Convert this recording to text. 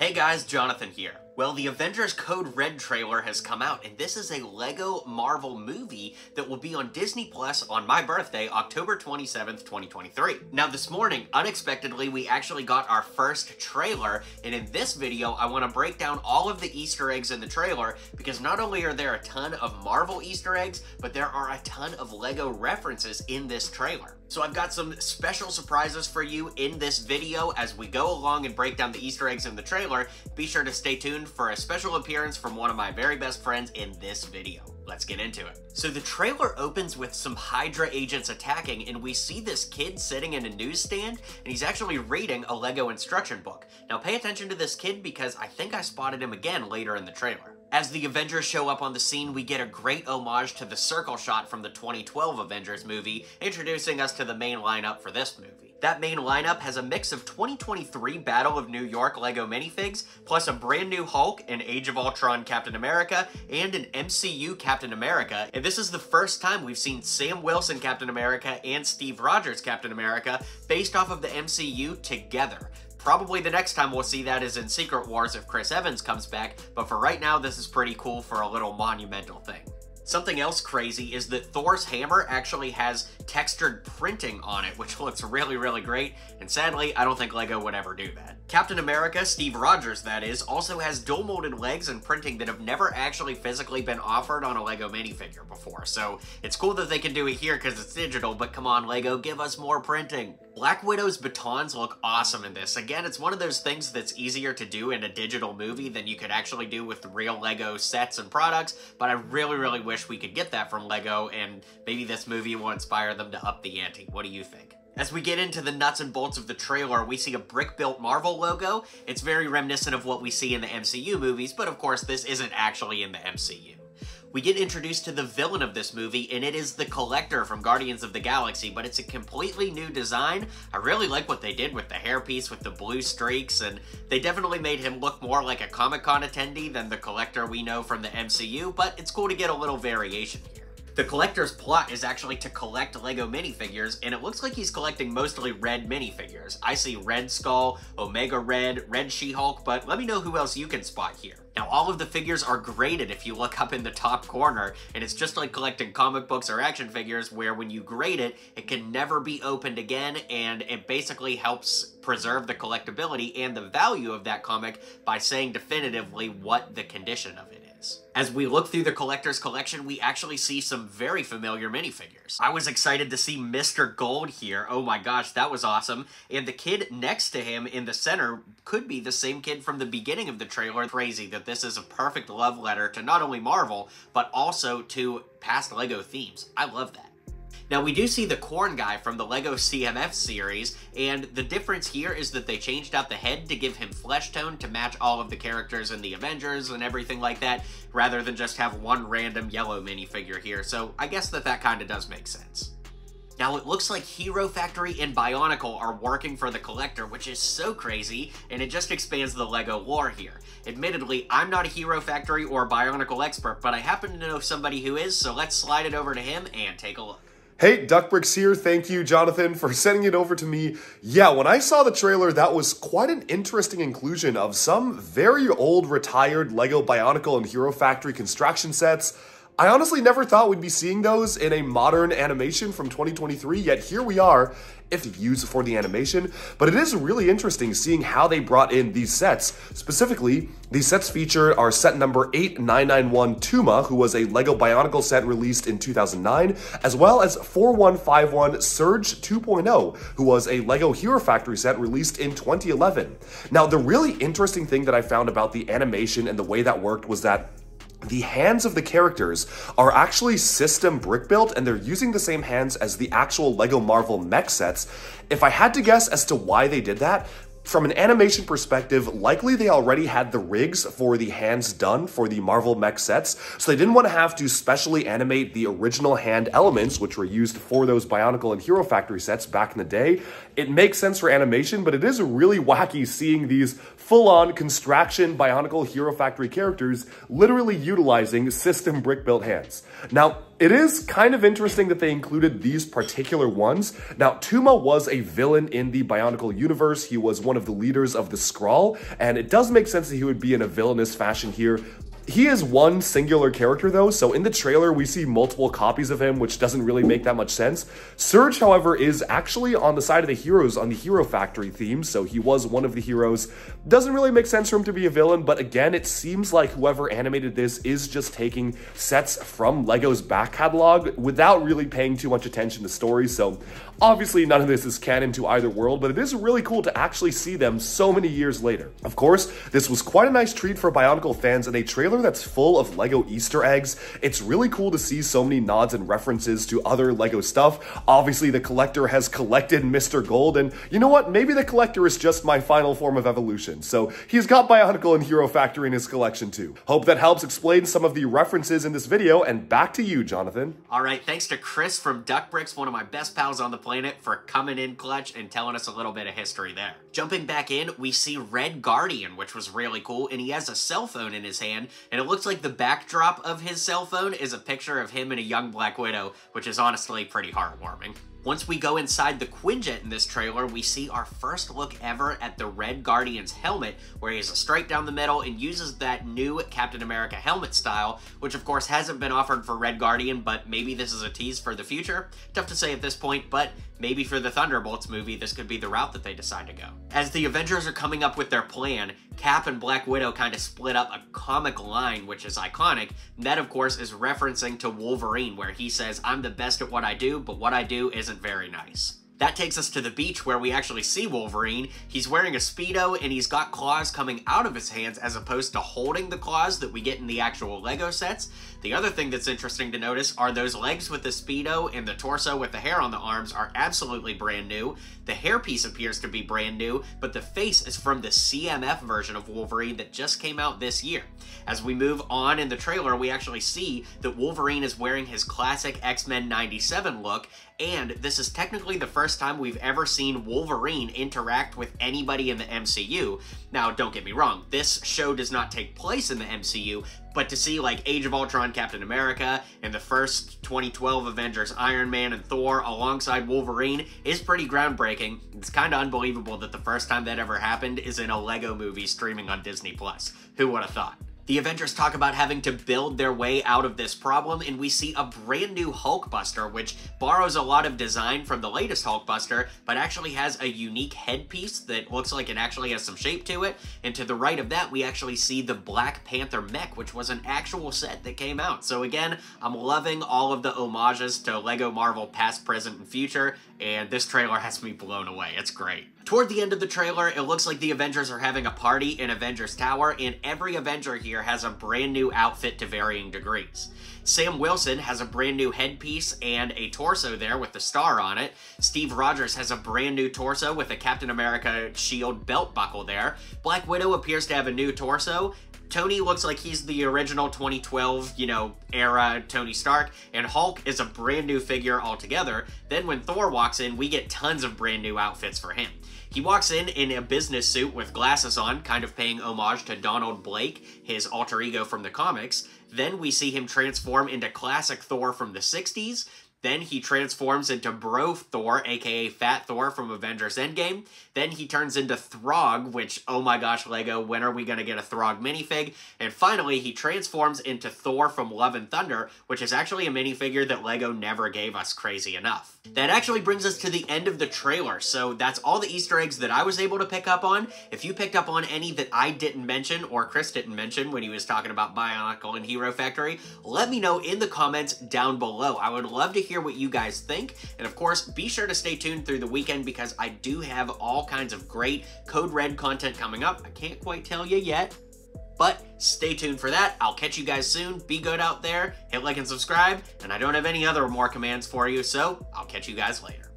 Hey guys, Jonathan here. Well, the Avengers Code Red trailer has come out, and this is a LEGO Marvel movie that will be on Disney Plus on my birthday, October 27th, 2023. Now, this morning, unexpectedly, we actually got our first trailer, and in this video, I want to break down all of the Easter eggs in the trailer, because not only are there a ton of Marvel Easter eggs, but there are a ton of LEGO references in this trailer. So I've got some special surprises for you in this video as we go along and break down the Easter eggs in the trailer. Be sure to stay tuned for a special appearance from one of my very best friends in this video. Let's get into it. So the trailer opens with some Hydra agents attacking, and we see this kid sitting in a newsstand, and he's actually reading a LEGO instruction book. Now pay attention to this kid because I think I spotted him again later in the trailer. As the Avengers show up on the scene, we get a great homage to the circle shot from the 2012 Avengers movie, introducing us to the main lineup for this movie. That main lineup has a mix of 2023 Battle of New York LEGO minifigs, plus a brand new Hulk, an Age of Ultron Captain America, and an MCU Captain America, and this is the first time we've seen Sam Wilson Captain America and Steve Rogers Captain America based off of the MCU together. Probably the next time we'll see that is in Secret Wars if Chris Evans comes back, but for right now, this is pretty cool for a little monumental thing. Something else crazy is that Thor's hammer actually has textured printing on it, which looks really, really great, and sadly, I don't think LEGO would ever do that. Captain America, Steve Rogers that is, also has dual molded legs and printing that have never actually physically been offered on a LEGO minifigure before, so it's cool that they can do it here because it's digital, but come on LEGO, give us more printing. Black Widow's batons look awesome in this. Again, it's one of those things that's easier to do in a digital movie than you could actually do with real LEGO sets and products, but I really, really wish we could get that from LEGO, and maybe this movie will inspire them to up the ante. What do you think? As we get into the nuts and bolts of the trailer, we see a brick-built Marvel logo. It's very reminiscent of what we see in the MCU movies, but of course this isn't actually in the MCU. We get introduced to the villain of this movie, and it is the Collector from Guardians of the Galaxy, but it's a completely new design. I really like what they did with the hairpiece with the blue streaks, and they definitely made him look more like a Comic-Con attendee than the Collector we know from the MCU, but it's cool to get a little variation here. The Collector's plot is actually to collect LEGO minifigures, and it looks like he's collecting mostly red minifigures. I see Red Skull, Omega Red, Red She-Hulk, but let me know who else you can spot here. Now, all of the figures are graded if you look up in the top corner, and it's just like collecting comic books or action figures where when you grade it, it can never be opened again, and it basically helps preserve the collectability and the value of that comic by saying definitively what the condition of it is. As we look through the collector's collection, we actually see some very familiar minifigures. I was excited to see Mr. Gold here. Oh my gosh, that was awesome. And the kid next to him in the center could be the same kid from the beginning of the trailer. Crazy that this is a perfect love letter to not only Marvel, but also to past LEGO themes. I love that. Now, we do see the corn guy from the LEGO CMF series, and the difference here is that they changed out the head to give him flesh tone to match all of the characters in the Avengers and everything like that, rather than just have one random yellow minifigure here, so I guess that kind of does make sense. Now, it looks like Hero Factory and Bionicle are working for the Collector, which is so crazy, and it just expands the LEGO lore here. Admittedly, I'm not a Hero Factory or Bionicle expert, but I happen to know somebody who is, so let's slide it over to him and take a look. Hey, Duckbricks here. Thank you, Jonathan, for sending it over to me. Yeah, when I saw the trailer, that was quite an interesting inclusion of some very old, retired LEGO Bionicle and Hero Factory construction sets. I honestly never thought we'd be seeing those in a modern animation from 2023, yet here we are, if used for the animation. But it is really interesting seeing how they brought in these sets. Specifically, these sets feature our set number 8991 Tuma, who was a LEGO Bionicle set released in 2009, as well as 4151 Surge 2.0, who was a LEGO Hero Factory set released in 2011. Now, the really interesting thing that I found about the animation and the way that worked was that the hands of the characters are actually system brick built, and they're using the same hands as the actual LEGO Marvel mech sets. If I had to guess as to why they did that, from an animation perspective, likely they already had the rigs for the hands done for the Marvel mech sets, so they didn't want to have to specially animate the original hand elements, which were used for those Bionicle and Hero Factory sets back in the day. It makes sense for animation, but it is really wacky seeing these full-on Construction Bionicle Hero Factory characters literally utilizing system brick-built hands. Now, it is kind of interesting that they included these particular ones. Now, Tuma was a villain in the Bionicle universe. He was one of the leaders of the Skrull, and it does make sense that he would be in a villainous fashion here. He is one singular character though, so in the trailer we see multiple copies of him, which doesn't really make that much sense. Surge, however, is actually on the side of the heroes on the Hero Factory theme, so he was one of the heroes. Doesn't really make sense for him to be a villain, but again, it seems like whoever animated this is just taking sets from LEGO's back catalog without really paying too much attention to stories, so obviously none of this is canon to either world, but it is really cool to actually see them so many years later. Of course, this was quite a nice treat for Bionicle fans and a trailer that's full of LEGO Easter eggs. It's really cool to see so many nods and references to other LEGO stuff. Obviously, the collector has collected Mr. Gold, and you know what? Maybe the collector is just my final form of evolution. So he's got Bionicle and Hero Factory in his collection too. Hope that helps explain some of the references in this video, and back to you, Jonathan. All right, thanks to Chris from Duck Bricks, one of my best pals on the planet, for coming in clutch and telling us a little bit of history there. Jumping back in, we see Red Guardian, which was really cool, and he has a cell phone in his hand, and it looks like the backdrop of his cell phone is a picture of him and a young Black Widow, which is honestly pretty heartwarming. Once we go inside the Quinjet in this trailer, we see our first look ever at the Red Guardian's helmet, where he has a stripe down the middle and uses that new Captain America helmet style, which of course hasn't been offered for Red Guardian, but maybe this is a tease for the future. Tough to say at this point, but maybe for the Thunderbolts movie, this could be the route that they decide to go. As the Avengers are coming up with their plan, Cap and Black Widow kind of split up a comic line, which is iconic. And that, of course, is referencing to Wolverine, where he says, "I'm the best at what I do, but what I do isn't very nice." That takes us to the beach where we actually see Wolverine. He's wearing a Speedo and he's got claws coming out of his hands as opposed to holding the claws that we get in the actual LEGO sets. The other thing that's interesting to notice are those legs with the Speedo and the torso with the hair on the arms are absolutely brand new. The hairpiece appears to be brand new, but the face is from the CMF version of Wolverine that just came out this year. As we move on in the trailer, we actually see that Wolverine is wearing his classic X-Men 97 look, and this is technically the first time we've ever seen Wolverine interact with anybody in the MCU. Now, don't get me wrong, this show does not take place in the MCU, but to see like Age of Ultron Captain America and the first 2012 Avengers Iron Man and Thor alongside Wolverine is pretty groundbreaking. It's kind of unbelievable that the first time that ever happened is in a LEGO movie streaming on Disney+. Who would have thought? The Avengers talk about having to build their way out of this problem, and we see a brand new Hulkbuster, which borrows a lot of design from the latest Hulkbuster, but actually has a unique headpiece that looks like it actually has some shape to it. And to the right of that, we actually see the Black Panther mech, which was an actual set that came out. So again, I'm loving all of the homages to LEGO Marvel past, present, and future, and this trailer has me blown away. It's great. Toward the end of the trailer, it looks like the Avengers are having a party in Avengers Tower, and every Avenger here has a brand new outfit to varying degrees. Sam Wilson has a brand new headpiece and a torso there with the star on it. Steve Rogers has a brand new torso with a Captain America shield belt buckle there. Black Widow appears to have a new torso. Tony looks like he's the original 2012, era Tony Stark, and Hulk is a brand new figure altogether. Then when Thor walks in, we get tons of brand new outfits for him. He walks in a business suit with glasses on, kind of paying homage to Donald Blake, his alter ego from the comics. Then we see him transform into classic Thor from the 60s. Then he transforms into Bro Thor, aka Fat Thor from Avengers Endgame. Then he turns into Throg, which, oh my gosh, LEGO, when are we going to get a Throg minifig? And finally, he transforms into Thor from Love and Thunder, which is actually a minifigure that LEGO never gave us, crazy enough. That actually brings us to the end of the trailer, so that's all the Easter eggs that I was able to pick up on. If you picked up on any that I didn't mention, or Chris didn't mention when he was talking about Bionicle and Hero Factory, let me know in the comments down below. I would love to hear what you guys think, and of course, be sure to stay tuned through the weekend because I do have all kinds of great Code Red content coming up. I can't quite tell you yet, but stay tuned for that. I'll catch you guys soon. Be good out there. Hit like and subscribe. And I don't have any other more commands for you, so I'll catch you guys later.